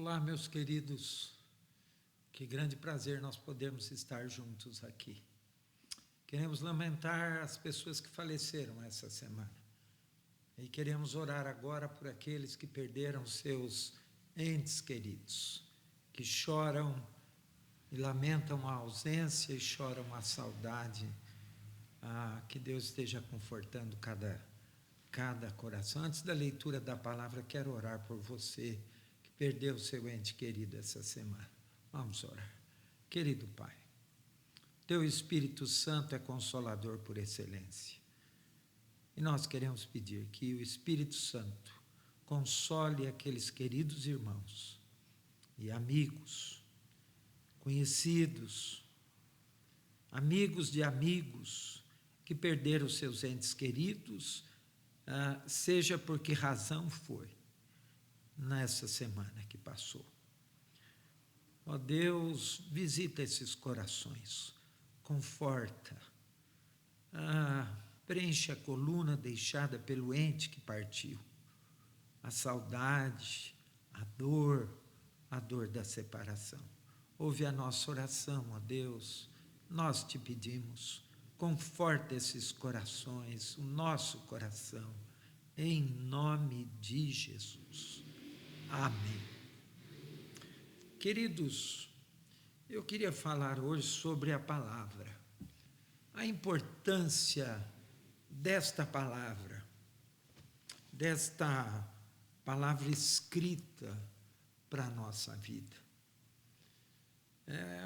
Olá, meus queridos, que grande prazer nós podermos estar juntos aqui. Queremos lamentar as pessoas que faleceram essa semana e queremos orar agora por aqueles que perderam seus entes queridos, que choram e lamentam a ausência e choram a saudade. Que Deus esteja confortando cada coração. Antes da leitura da palavra, quero orar por você que perdeu o seu ente querido essa semana. Vamos orar. Querido Pai, Teu Espírito Santo é consolador por excelência. E nós queremos pedir que o Espírito Santo console aqueles queridos irmãos e amigos, conhecidos, amigos de amigos que perderam seus entes queridos, seja por que razão foi, nessa semana que passou. Ó Deus, visita esses corações, conforta, preenche a coluna deixada pelo ente que partiu, a saudade, a dor da separação. Ouve a nossa oração, ó Deus, nós te pedimos, conforta esses corações, o nosso coração, em nome de Jesus. Amém. Queridos, eu queria falar hoje sobre a palavra, a importância desta palavra escrita para a nossa vida.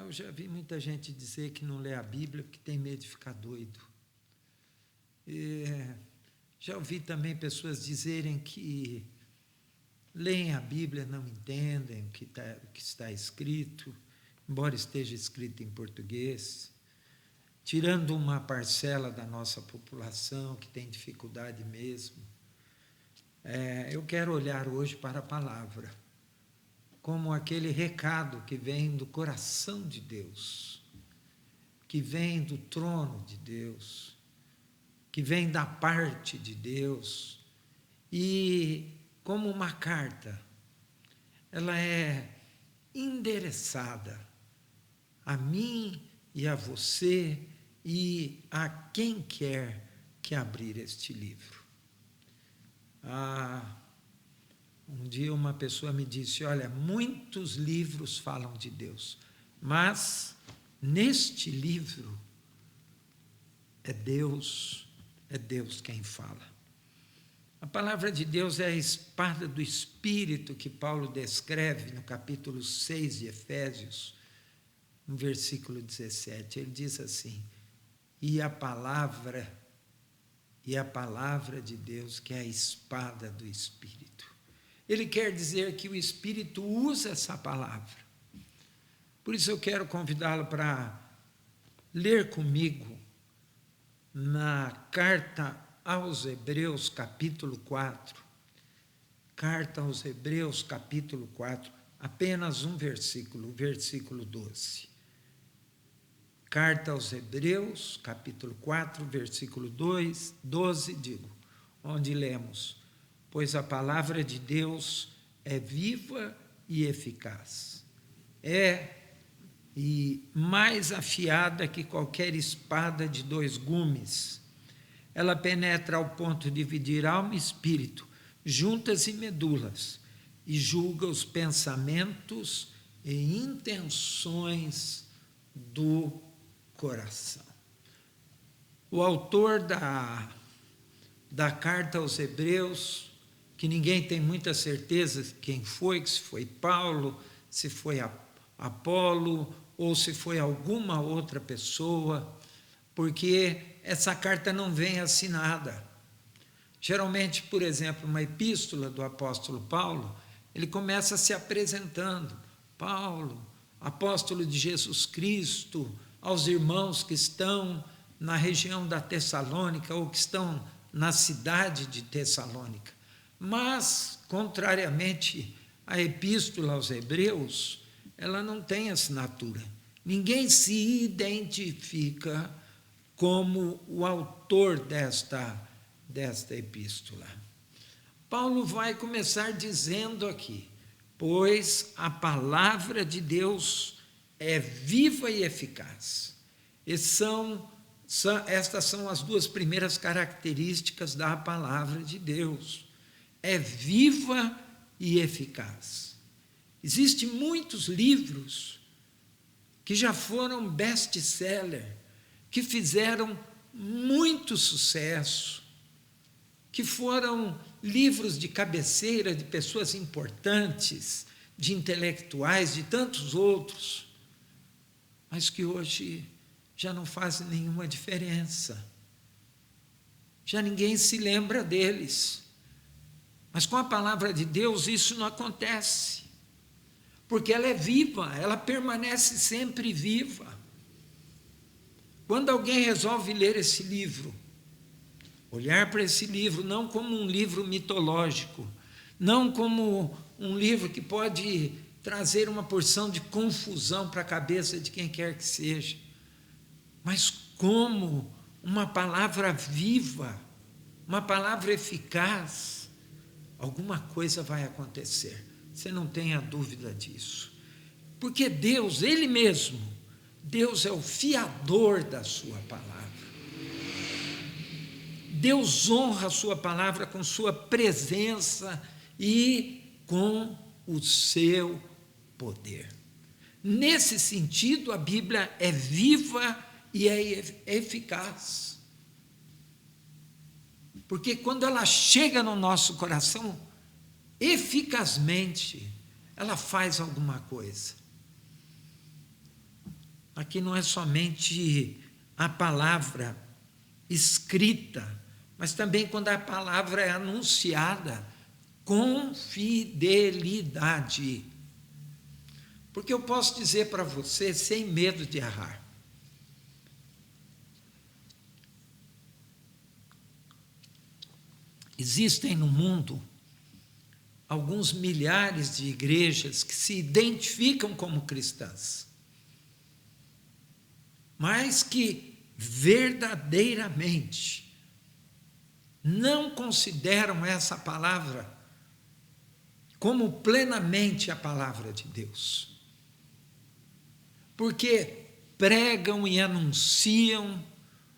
Eu já vi muita gente dizer que não lê a Bíblia porque tem medo de ficar doido. Já ouvi também pessoas dizerem que leem a Bíblia, não entendem o que está escrito, embora esteja escrito em português, tirando uma parcela da nossa população que tem dificuldade mesmo. Eu quero olhar hoje para a palavra, como aquele recado que vem do coração de Deus, que vem do trono de Deus, que vem da parte de Deus, e como uma carta, ela é endereçada a mim e a você e a quem quer que abrir este livro. Um dia uma pessoa me disse, olha, muitos livros falam de Deus, mas neste livro é Deus quem fala. A palavra de Deus é a espada do Espírito que Paulo descreve no capítulo 6 de Efésios, no versículo 17. Ele diz assim, e a palavra de Deus, que é a espada do Espírito. Ele quer dizer que o Espírito usa essa palavra. Por isso eu quero convidá-lo para ler comigo na carta aos Hebreus, capítulo 4. Carta aos Hebreus, capítulo 4, apenas um versículo, o versículo 12. Carta aos Hebreus, capítulo 4, versículo 12, onde lemos, pois a palavra de Deus é viva e eficaz, e mais afiada que qualquer espada de 2 gumes. Ela penetra ao ponto de dividir alma e espírito, juntas e medulas, e julga os pensamentos e intenções do coração. O autor da carta aos Hebreus, que ninguém tem muita certeza quem foi, se foi Paulo, se foi Apolo, ou se foi alguma outra pessoa, porque essa carta não vem assinada. Geralmente, por exemplo, uma epístola do apóstolo Paulo, ele começa se apresentando. Paulo, apóstolo de Jesus Cristo, aos irmãos que estão na região da Tessalônica ou que estão na cidade de Tessalônica. Mas, contrariamente à epístola aos Hebreus, ela não tem assinatura. Ninguém se identifica como o autor desta epístola. Paulo vai começar dizendo aqui, pois a palavra de Deus é viva e eficaz. Estas são as duas primeiras características da palavra de Deus. É viva e eficaz. Existem muitos livros que já foram best-seller, que fizeram muito sucesso, que foram livros de cabeceira de pessoas importantes, de intelectuais, de tantos outros, mas que hoje já não fazem nenhuma diferença. Já ninguém se lembra deles. Mas com a palavra de Deus isso não acontece, porque ela é viva, ela permanece sempre viva. Quando alguém resolve ler esse livro, olhar para esse livro não como um livro mitológico, não como um livro que pode trazer uma porção de confusão para a cabeça de quem quer que seja, mas como uma palavra viva, uma palavra eficaz, alguma coisa vai acontecer. Você não tenha dúvida disso. Porque Deus, Ele mesmo, Deus é o fiador da sua palavra. Deus honra a sua palavra com sua presença e com o seu poder. Nesse sentido, a Bíblia é viva e é eficaz. Porque quando ela chega no nosso coração, eficazmente, ela faz alguma coisa. Aqui não é somente a palavra escrita, mas também quando a palavra é anunciada com fidelidade. Porque eu posso dizer para você, sem medo de errar, existem no mundo alguns milhares de igrejas que se identificam como cristãs, mas que verdadeiramente não consideram essa palavra como plenamente a palavra de Deus, porque pregam e anunciam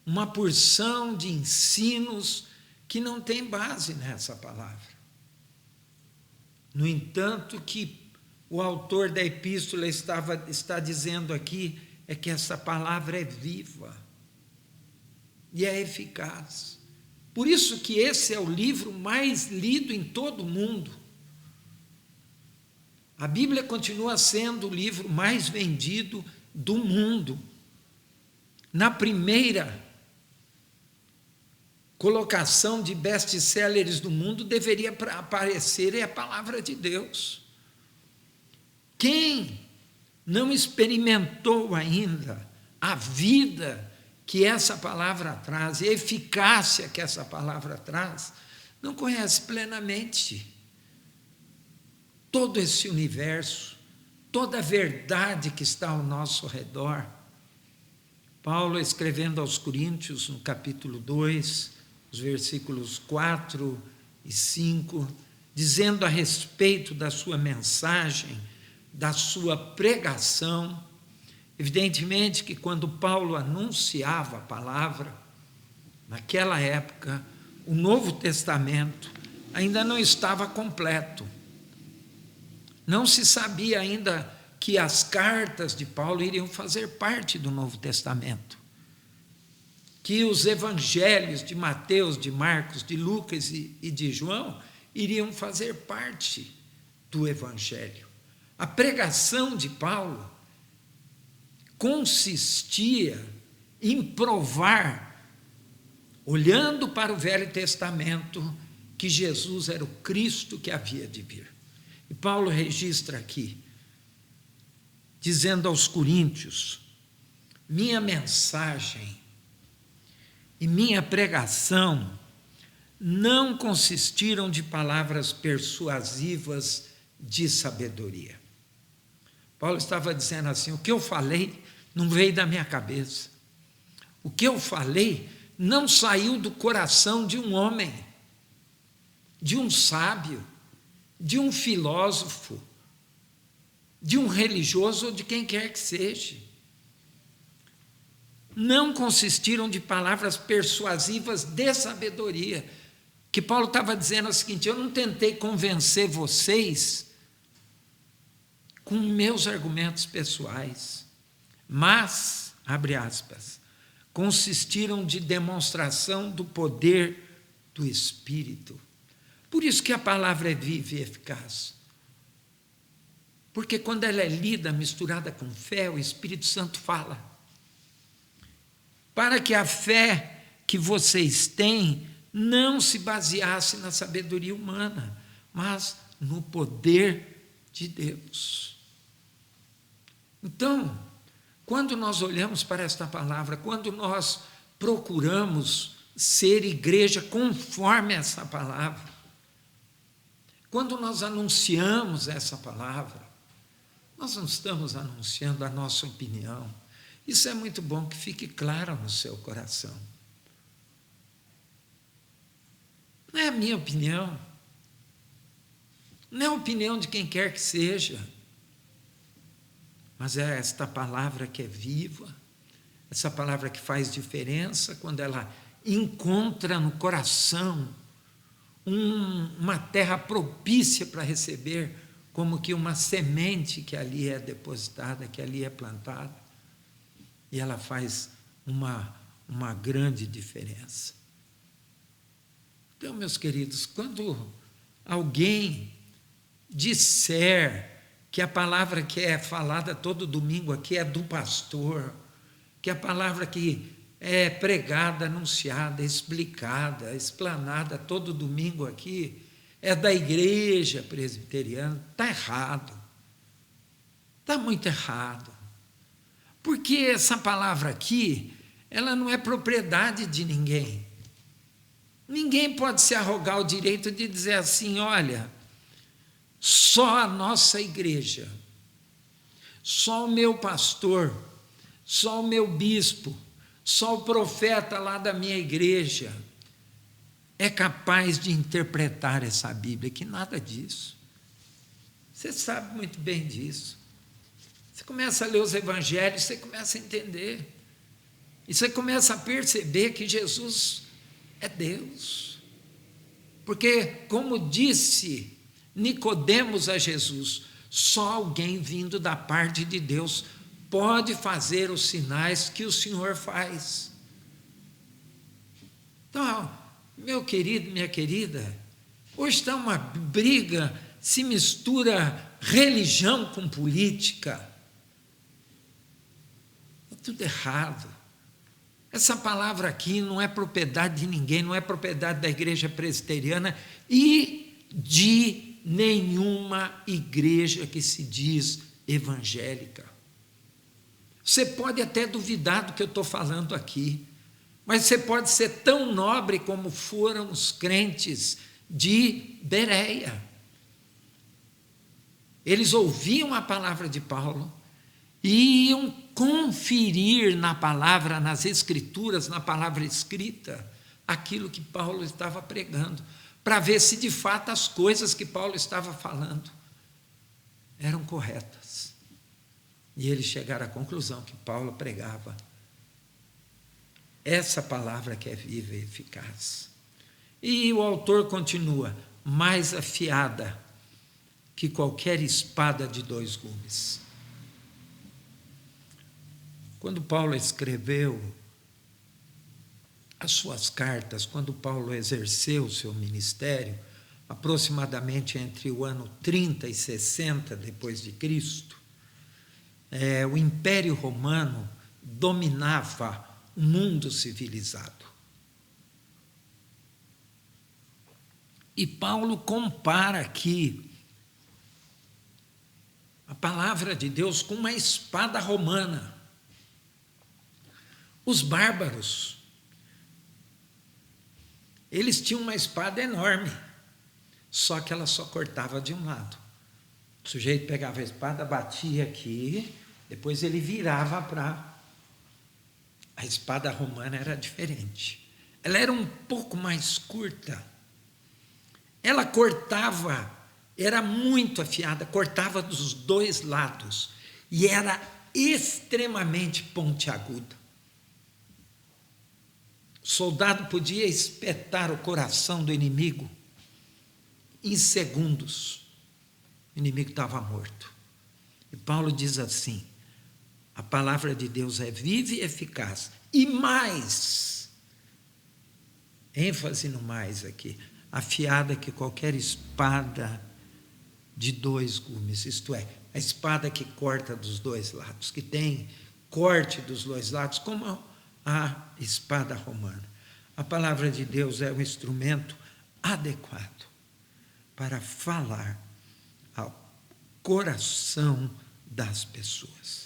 uma porção de ensinos que não tem base nessa palavra. No entanto, que o autor da epístola está dizendo aqui é que essa palavra é viva e é eficaz. Por isso que esse é o livro mais lido em todo o mundo. A Bíblia continua sendo o livro mais vendido do mundo. Na primeira colocação de best-sellers do mundo deveria aparecer a palavra de Deus. Quem não experimentou ainda a vida que essa palavra traz, a eficácia que essa palavra traz, não conhece plenamente todo esse universo, toda a verdade que está ao nosso redor. Paulo, escrevendo aos Coríntios, no capítulo 2, os versículos 4 e 5, dizendo a respeito da sua mensagem, da sua pregação. Evidentemente que quando Paulo anunciava a palavra, naquela época, o Novo Testamento ainda não estava completo. Não se sabia ainda que as cartas de Paulo iriam fazer parte do Novo Testamento, que os evangelhos de Mateus, de Marcos, de Lucas e de João iriam fazer parte do evangelho. A pregação de Paulo consistia em provar, olhando para o Velho Testamento, que Jesus era o Cristo que havia de vir. E Paulo registra aqui, dizendo aos coríntios: minha mensagem e minha pregação não consistiram de palavras persuasivas de sabedoria. Paulo estava dizendo assim: o que eu falei não veio da minha cabeça. O que eu falei não saiu do coração de um homem, de um sábio, de um filósofo de um religioso ou de quem quer que seja. Não consistiram de palavras persuasivas de sabedoria. Que Paulo estava dizendo o seguinte: eu não tentei convencer vocês com meus argumentos pessoais, mas, abre aspas, consistiram de demonstração do poder do Espírito. Por isso que a palavra é viva e eficaz. Porque quando ela é lida, misturada com fé, o Espírito Santo fala. Para que a fé que vocês têm não se baseasse na sabedoria humana, mas no poder de Deus. Então, quando nós olhamos para esta palavra, quando nós procuramos ser igreja conforme essa palavra, quando nós anunciamos essa palavra, nós não estamos anunciando a nossa opinião. Isso é muito bom que fique claro no seu coração. Não é a minha opinião, não é a opinião de quem quer que seja, mas é esta palavra que é viva, essa palavra que faz diferença quando ela encontra no coração uma terra propícia para receber, como que uma semente que ali é depositada, que ali é plantada, e ela faz uma grande diferença. Então, meus queridos, quando alguém disser que a palavra que é falada todo domingo aqui é do pastor, que a palavra que é pregada, anunciada, explicada, explanada todo domingo aqui é da igreja presbiteriana, está errado. Está muito errado. Porque essa palavra aqui, ela não é propriedade de ninguém. Ninguém pode se arrogar o direito de dizer assim: olha, só a nossa igreja, só o meu pastor, só o meu bispo, só o profeta lá da minha igreja é capaz de interpretar essa Bíblia. Que nada disso. Você sabe muito bem disso. Você começa a ler os evangelhos, você começa a entender. E você começa a perceber que Jesus é Deus. Porque, como disse Nicodemos a Jesus, só alguém vindo da parte de Deus pode fazer os sinais que o Senhor faz. Então, meu querido, minha querida, hoje está uma briga, se mistura religião com política. É tudo errado. Essa palavra aqui não é propriedade de ninguém, não é propriedade da igreja presbiteriana e de nenhuma igreja que se diz evangélica. Você pode até duvidar do que eu estou falando aqui, mas você pode ser tão nobre como foram os crentes de Bereia. Eles ouviam a palavra de Paulo e iam conferir na palavra, nas escrituras, na palavra escrita, aquilo que Paulo estava pregando, para ver se de fato as coisas que Paulo estava falando eram corretas. E eles chegaram à conclusão que Paulo pregava essa palavra que é viva e eficaz. E o autor continua: mais afiada que qualquer espada de 2 gumes. Quando Paulo escreveu as suas cartas, quando Paulo exerceu o seu ministério, aproximadamente entre o ano 30 e 60 depois de Cristo, o Império Romano dominava o mundo civilizado. E Paulo compara aqui a palavra de Deus com uma espada romana. Os bárbaros, eles tinham uma espada enorme, só que ela só cortava de um lado. O sujeito pegava a espada, batia aqui, depois ele virava para... A espada romana era diferente. Ela era um pouco mais curta. Ela cortava Era muito afiada, cortava dos dois lados e era extremamente pontiaguda. O soldado podia espetar o coração do inimigo em segundos. O inimigo estava morto. E Paulo diz assim: a palavra de Deus é viva e eficaz. E mais, ênfase no mais aqui, afiada que qualquer espada de dois gumes, isto é, a espada que corta dos dois lados, que tem corte dos dois lados, como a espada romana. A palavra de Deus é um instrumento adequado para falar ao coração das pessoas.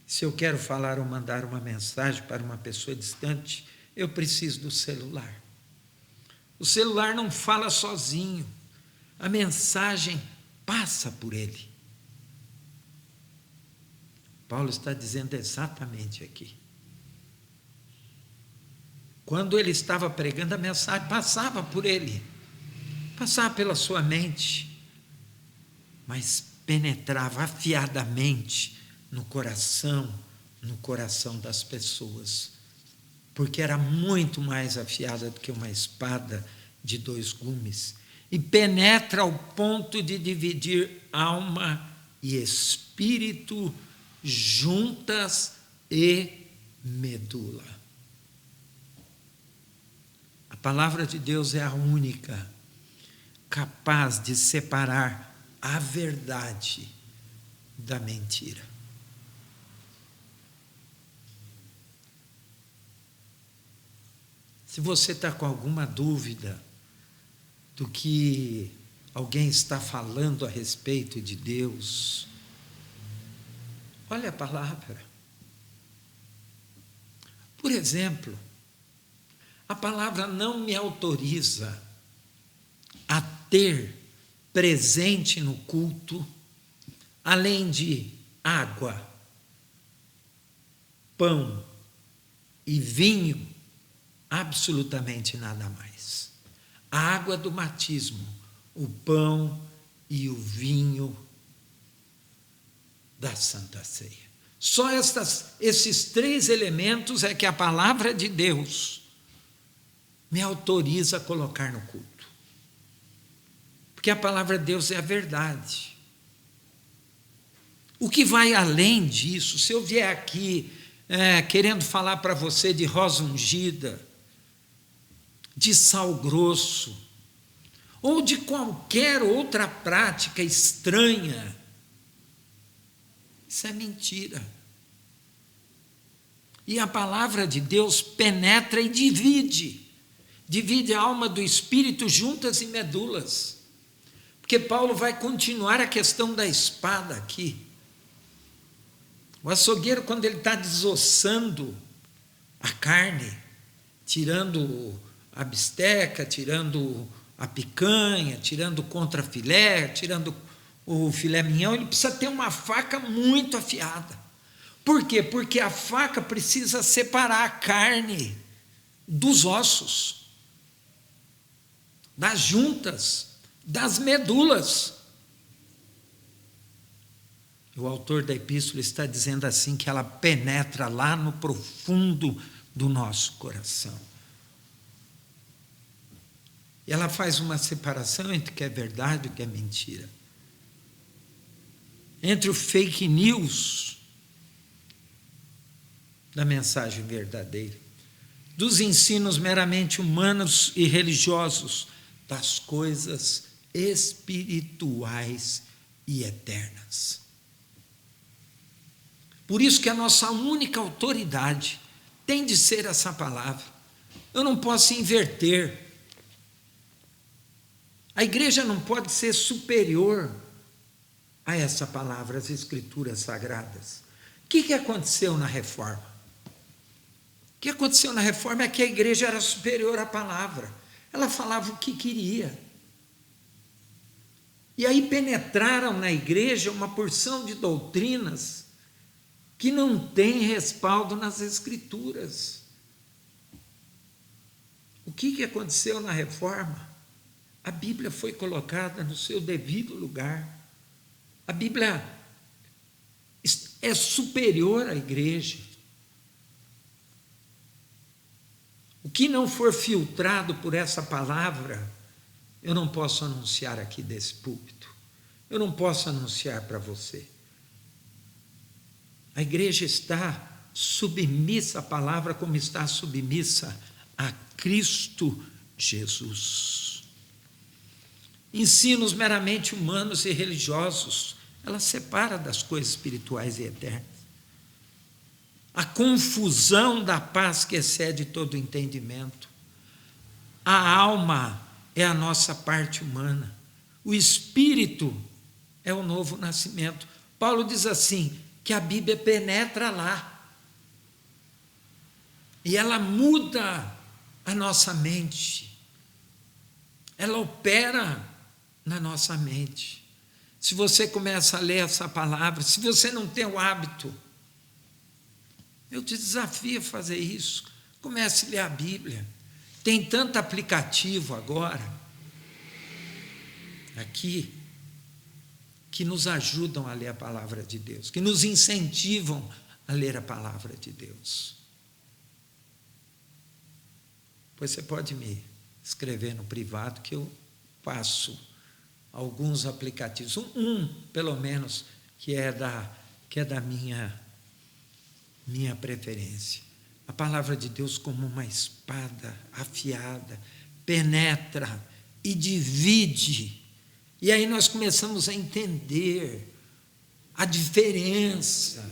Se eu quero falar ou mandar uma mensagem para uma pessoa distante, eu preciso do celular. O celular não fala sozinho, a mensagem passa por ele. Paulo está dizendo exatamente aqui. Quando ele estava pregando, a mensagem passava por ele, passava pela sua mente, mas penetrava afiadamente no coração das pessoas, porque era muito mais afiada do que uma espada de dois gumes, e penetra ao ponto de dividir alma e espírito, juntas e medula. A palavra de Deus é a única capaz de separar a verdade da mentira. Se você está com alguma dúvida do que alguém está falando a respeito de Deus, olha a palavra. Por exemplo, a palavra não me autoriza a ter presente no culto, além de água, pão e vinho, absolutamente nada mais. A água do batismo, o pão e o vinho da Santa Ceia. Só esses três elementos é que a palavra de Deus me autoriza a colocar no culto. Porque a palavra de Deus é a verdade. O que vai além disso, se eu vier aqui querendo falar para você de rosa ungida, de sal grosso, ou de qualquer outra prática estranha, isso é mentira. E a palavra de Deus penetra e divide a alma do espírito juntas e medulas. Porque Paulo vai continuar a questão da espada aqui. O açougueiro, quando ele está desossando a carne, tirando a bisteca, tirando a picanha, tirando o contrafilé, tirando o filé mignon, ele precisa ter uma faca muito afiada. Por quê? Porque a faca precisa separar a carne dos ossos, das juntas, das medulas. O autor da epístola está dizendo assim, que ela penetra lá no profundo do nosso coração. E ela faz uma separação entre o que é verdade e o que é mentira. Entre o fake news da mensagem verdadeira, dos ensinos meramente humanos e religiosos, das coisas espirituais e eternas. Por isso que a nossa única autoridade tem de ser essa palavra. Eu não posso inverter. A igreja não pode ser superior a essa palavra, as escrituras sagradas. O que aconteceu na reforma? O que aconteceu na reforma é que a igreja era superior à palavra. Ela falava o que queria. E aí penetraram na igreja uma porção de doutrinas que não tem respaldo nas escrituras. O que aconteceu na reforma? A Bíblia foi colocada no seu devido lugar. A Bíblia é superior à igreja. O que não for filtrado por essa palavra, eu não posso anunciar aqui desse púlpito. Eu não posso anunciar para você. A igreja está submissa à palavra como está submissa a Cristo Jesus. Ensinos meramente humanos e religiosos, ela separa das coisas espirituais e eternas. A confusão da paz que excede todo entendimento. A alma é a nossa parte humana. O espírito é o novo nascimento. Paulo diz assim, que a Bíblia penetra lá. E ela muda a nossa mente. Ela opera na nossa mente. Se você começa a ler essa palavra, se você não tem o hábito, eu te desafio a fazer isso. Comece a ler a Bíblia. Tem tanto aplicativo agora, aqui, que nos ajudam a ler a palavra de Deus, que nos incentivam a ler a palavra de Deus. Pois você pode me escrever no privado que eu passo alguns aplicativos, pelo menos, que é da minha preferência. A palavra de Deus como uma espada afiada, penetra e divide. E aí nós começamos a entender a diferença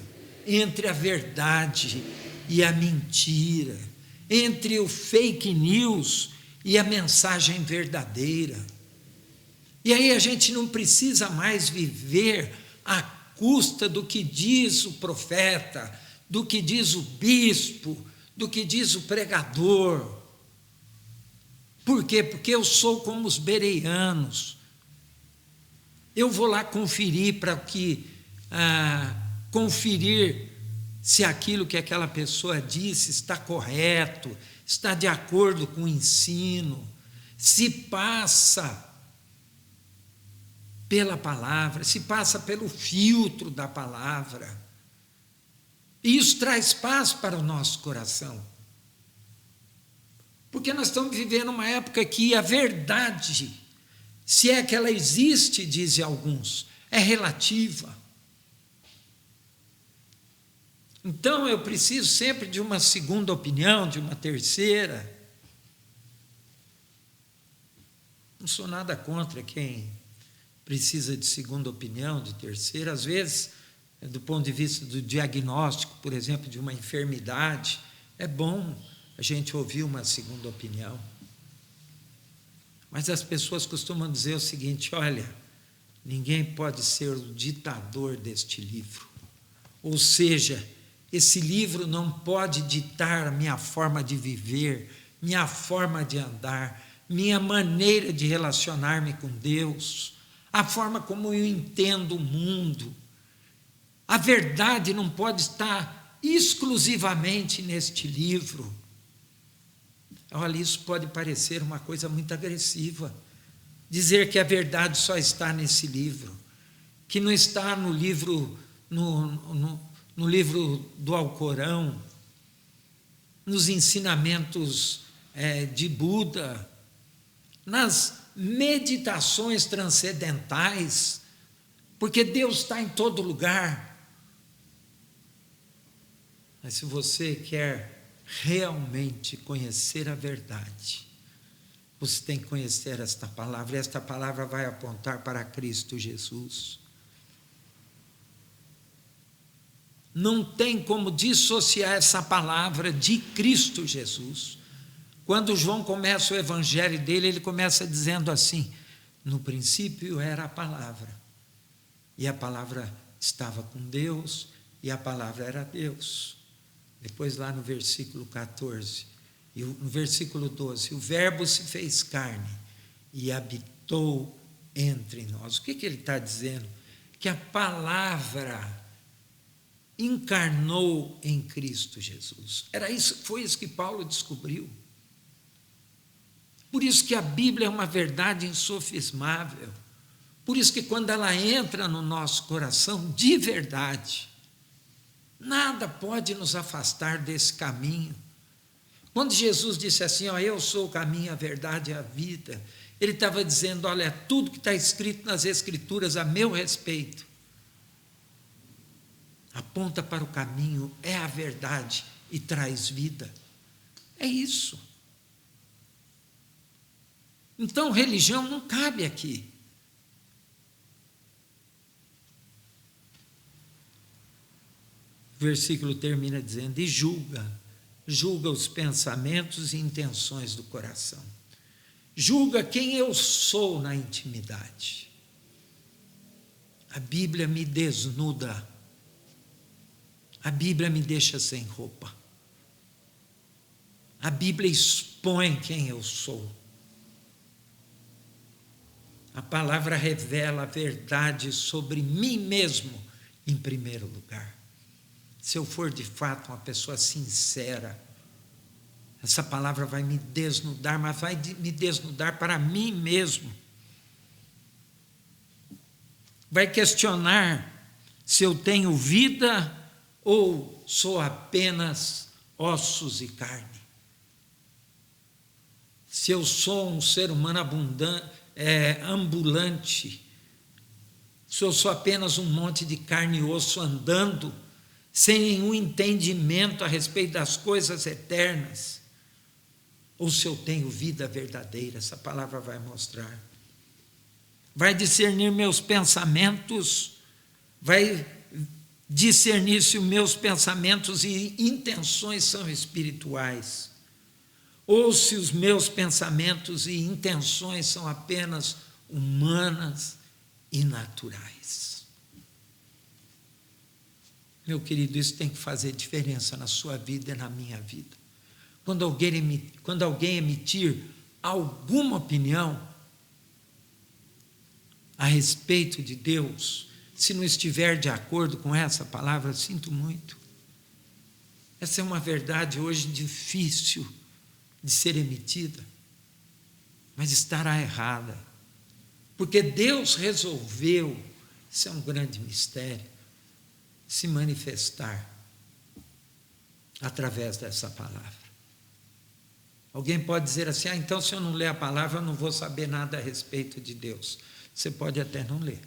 entre a verdade e a mentira, entre o fake news e a mensagem verdadeira. E aí a gente não precisa mais viver à custa do que diz o profeta, do que diz o bispo, do que diz o pregador. Por quê? Porque eu sou como os bereanos. Eu vou lá conferir conferir se aquilo que aquela pessoa disse está correto, está de acordo com o ensino, se passa pela palavra, se passa pelo filtro da palavra. E isso traz paz para o nosso coração. Porque nós estamos vivendo uma época que a verdade, se é que ela existe, dizem alguns, é relativa. Então eu preciso sempre de uma segunda opinião, de uma terceira. Não sou nada contra quem precisa de segunda opinião, de terceira. Às vezes, do ponto de vista do diagnóstico, por exemplo, de uma enfermidade, é bom a gente ouvir uma segunda opinião. Mas as pessoas costumam dizer o seguinte: olha, ninguém pode ser o ditador deste livro. Ou seja, esse livro não pode ditar a minha forma de viver, minha forma de andar, minha maneira de relacionar-me com Deus, a forma como eu entendo o mundo. A verdade não pode estar exclusivamente neste livro. Olha, isso pode parecer uma coisa muito agressiva, dizer que a verdade só está nesse livro, que não está no livro, no livro do Alcorão, nos ensinamentos de Buda, nas meditações transcendentais, porque Deus está em todo lugar. Mas se você quer realmente conhecer a verdade, você tem que conhecer esta palavra, e esta palavra vai apontar para Cristo Jesus. Não tem como dissociar essa palavra de Cristo Jesus. Quando João começa o evangelho dele, ele começa dizendo assim: no princípio era a palavra, e a palavra estava com Deus, e a palavra era Deus. Depois lá no versículo 14, e no versículo 12, o verbo se fez carne e habitou entre nós. O que ele está dizendo? Que a palavra encarnou em Cristo Jesus. Foi isso que Paulo descobriu. Por isso que a Bíblia é uma verdade insofismável. Por isso que quando ela entra no nosso coração, de verdade, nada pode nos afastar desse caminho. Quando Jesus disse assim, ó, eu sou o caminho, a verdade e a vida, ele estava dizendo, olha, tudo que está escrito nas Escrituras a meu respeito aponta para o caminho, é a verdade e traz vida. É isso. Então, religião não cabe aqui. O versículo termina dizendo, e julga os pensamentos e intenções do coração. Julga quem eu sou na intimidade. A Bíblia me desnuda. A Bíblia me deixa sem roupa. A Bíblia expõe quem eu sou. A palavra revela a verdade sobre mim mesmo, em primeiro lugar. Se eu for de fato uma pessoa sincera, essa palavra vai me desnudar, mas vai me desnudar para mim mesmo. Vai questionar se eu tenho vida ou sou apenas ossos e carne. Se eu sou um ser humano ambulante, se eu sou apenas um monte de carne e osso andando, sem nenhum entendimento a respeito das coisas eternas, ou se eu tenho vida verdadeira, essa palavra vai mostrar. Vai discernir meus pensamentos, vai discernir se os meus pensamentos e intenções são espirituais, ou se os meus pensamentos e intenções são apenas humanas e naturais. Meu querido, isso tem que fazer diferença na sua vida e na minha vida. Quando alguém emitir alguma opinião a respeito de Deus, se não estiver de acordo com essa palavra, sinto muito. Essa é uma verdade hoje difícil de ser emitida, mas estará errada, porque Deus resolveu, isso é um grande mistério, se manifestar através dessa palavra. Alguém pode dizer assim, então se eu não ler a palavra, eu não vou saber nada a respeito de Deus. Você pode até não ler.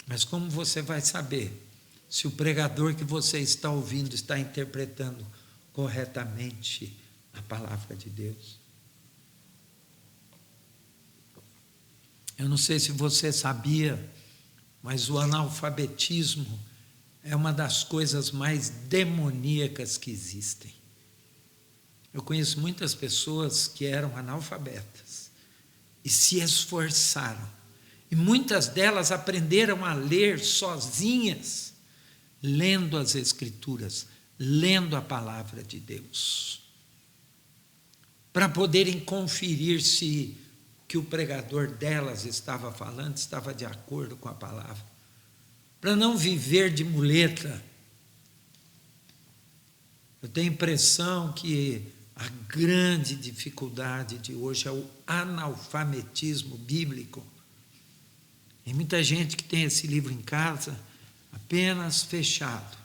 Mas como você vai saber se o pregador que você está ouvindo está interpretando corretamente a palavra de Deus? Eu não sei se você sabia, mas o analfabetismo é uma das coisas mais demoníacas que existem. Eu conheço muitas pessoas que eram analfabetas e se esforçaram. E muitas delas aprenderam a ler sozinhas, lendo as Escrituras, lendo a palavra de Deus, para poderem conferir se o que o pregador delas estava falando estava de acordo com a palavra, para não viver de muleta. Eu tenho a impressão que a grande dificuldade de hoje é o analfabetismo bíblico. Tem muita gente que tem esse livro em casa apenas fechado,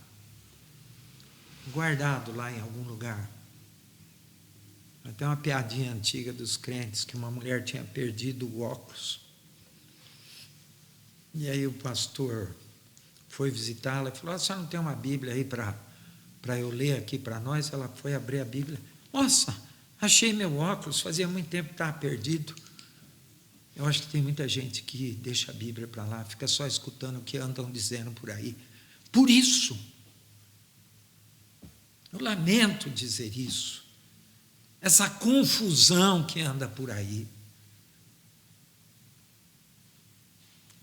guardado lá em algum lugar. Até uma piadinha antiga dos crentes, que uma mulher tinha perdido o óculos. E aí o pastor foi visitá-la e falou, a senhora não tem uma Bíblia aí para eu ler aqui para nós? Ela foi abrir a Bíblia. Nossa, achei meu óculos, fazia muito tempo que estava perdido. Eu acho que tem muita gente que deixa a Bíblia para lá, fica só escutando o que andam dizendo por aí. Por isso, eu lamento dizer isso, essa confusão que anda por aí.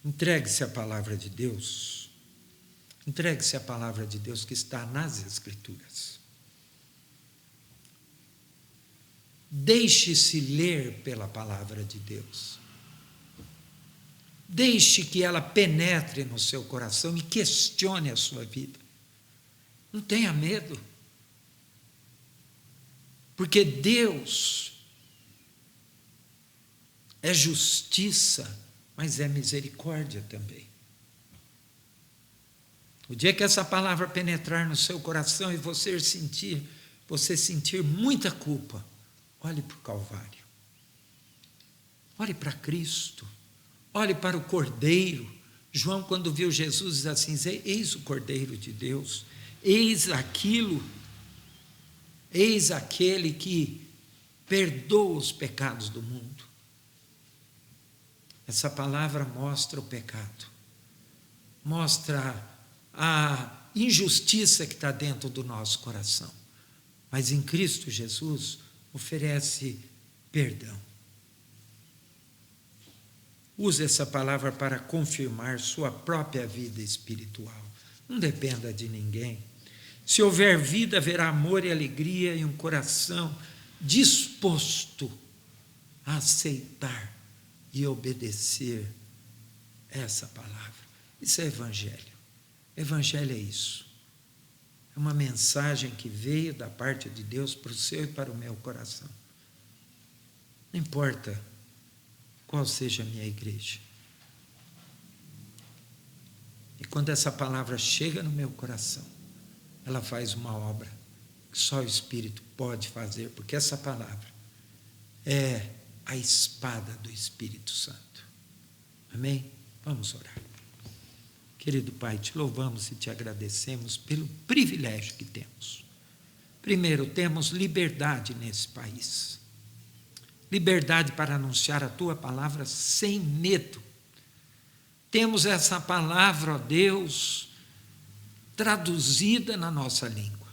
Entregue-se à palavra de Deus, entregue-se à palavra de Deus que está nas Escrituras. Deixe-se ler pela palavra de Deus. Deixe que ela penetre no seu coração e questione a sua vida. Não tenha medo. Porque Deus é justiça, mas é misericórdia também. O dia que essa palavra penetrar no seu coração e você sentir muita culpa, olhe para o Calvário. Olhe para Cristo. Olhe para o Cordeiro. João, quando viu Jesus, diz assim: eis o Cordeiro de Deus, eis aquele que perdoa os pecados do mundo. Essa palavra mostra o pecado, mostra a injustiça que está dentro do nosso coração, mas em Cristo Jesus oferece perdão. Use essa palavra para confirmar sua própria vida espiritual. Não dependa de ninguém. Se houver vida, haverá amor e alegria e um coração disposto a aceitar e obedecer essa palavra. Isso é evangelho. Evangelho é isso. É uma mensagem que veio da parte de Deus para o seu e para o meu coração. Não importa qual seja a minha igreja. E quando essa palavra chega no meu coração, ela faz uma obra que só o Espírito pode fazer, porque essa palavra é a espada do Espírito Santo. Amém? Vamos orar. Querido Pai, te louvamos e te agradecemos pelo privilégio que temos. Primeiro, temos liberdade nesse país. Liberdade para anunciar a tua palavra sem medo. Temos essa palavra, ó Deus, traduzida na nossa língua.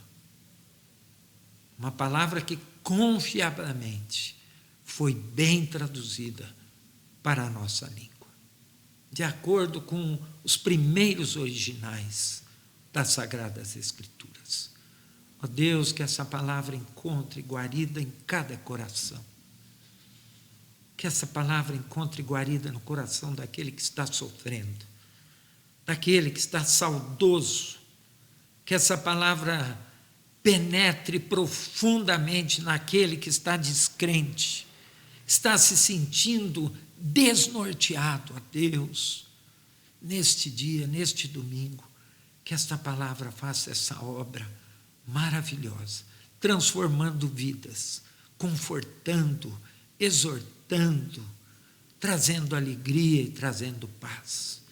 Uma palavra que confiavelmente foi bem traduzida para a nossa língua, de acordo com os primeiros originais das Sagradas Escrituras. Ó Deus, que essa palavra encontre guarida em cada coração. Que essa palavra encontre guarida no coração daquele que está sofrendo, daquele que está saudoso. Que essa palavra penetre profundamente naquele que está descrente, está se sentindo desnorteado. A Deus, neste dia, neste domingo, que esta palavra faça essa obra maravilhosa, transformando vidas, confortando, exortando, trazendo alegria e trazendo paz.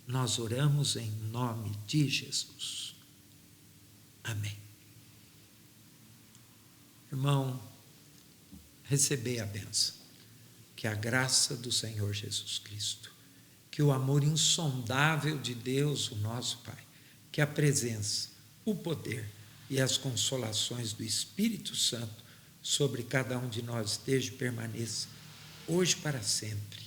Nós oramos em nome de Jesus. Amém. Irmão, recebei a bênção. Que a graça do Senhor Jesus Cristo, que o amor insondável de Deus, o nosso Pai, que a presença, o poder e as consolações do Espírito Santo sobre cada um de nós esteja e permaneça, hoje para sempre.